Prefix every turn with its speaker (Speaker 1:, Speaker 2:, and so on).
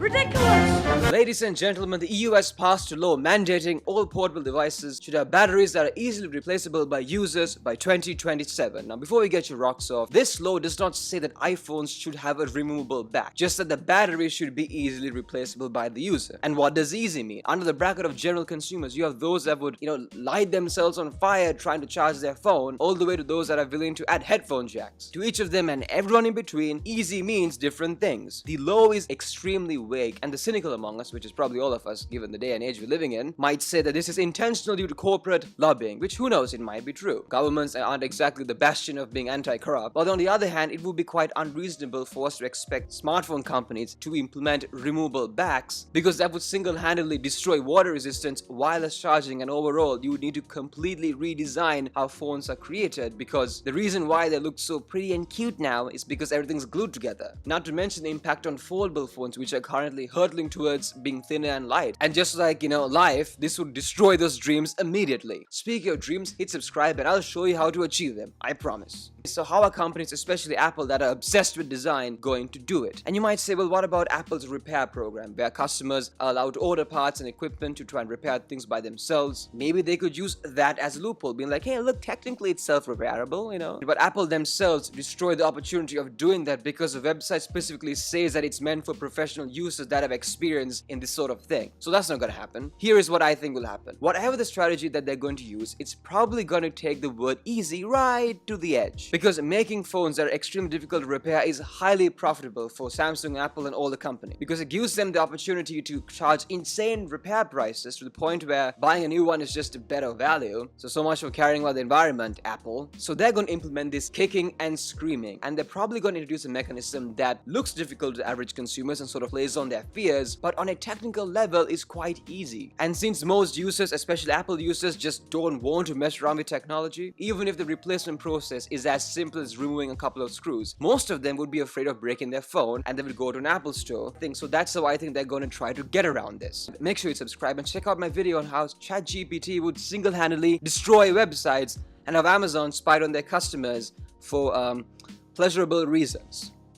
Speaker 1: ridiculous!
Speaker 2: Ladies and gentlemen, the EU has passed a law mandating all portable devices should have batteries that are easily replaceable by users by 2027. Now, before we get your rocks off, this law does not say that iPhones should have a removable back, just that the battery should be easily replaceable by the user. And what does easy mean? Under the bracket of general consumers, you have those that would, light themselves on fire trying to charge their phone, all the way to those that are willing to add headphone jacks. To each of them and everyone in between, easy means different things. The law is extremely vague, and the cynical among us, which is probably all of us given the day and age we're living in, might say that this is intentional due to corporate lobbying, which who knows, it might be true. Governments aren't exactly the bastion of being anti-corrupt, but on the other hand, it would be quite unreasonable for us to expect smartphone companies to implement removable backs, because that would single-handedly destroy water resistance, wireless charging, and overall you would need to completely redesign how phones are created, because the reason why they look so pretty and cute now is because everything's glued together. Not to mention the impact on foldable phones, which are currently hurtling towards being thinner and light. And just like, life, this would destroy those dreams immediately. Speaking of dreams, hit subscribe and I'll show you how to achieve them. I promise. So how are companies, especially Apple, that are obsessed with design, going to do it? And you might say, well, what about Apple's repair program, where customers are allowed to order parts and equipment to try and repair things by themselves? Maybe they could use that as a loophole, being like, hey, look, technically it's self-repairable, But Apple themselves destroy the opportunity of doing that because the website specifically says that it's meant for professional users that have experience in this sort of thing. So that's not going to happen. Here is what I think will happen. Whatever the strategy that they're going to use, it's probably going to take the word easy right to the edge. Because making phones that are extremely difficult to repair is highly profitable for Samsung, Apple, and all the company. Because it gives them the opportunity to charge insane repair prices to the point where buying a new one is just a better value. So much for caring about the environment, Apple. So they're going to implement this kicking and screaming. And they're probably going to introduce a mechanism that looks difficult to average consumers and sort of plays on their fears, but on a technical level is quite easy. And since most users, especially Apple users, just don't want to mess around with technology, even if the replacement process is as simple as removing a couple of screws, most of them would be afraid of breaking their phone and they would go to an Apple store thing. So that's how I think they're going to try to get around this. Make sure you subscribe and check out my video on how ChatGPT would single-handedly destroy websites and have Amazon spied on their customers for pleasurable reasons.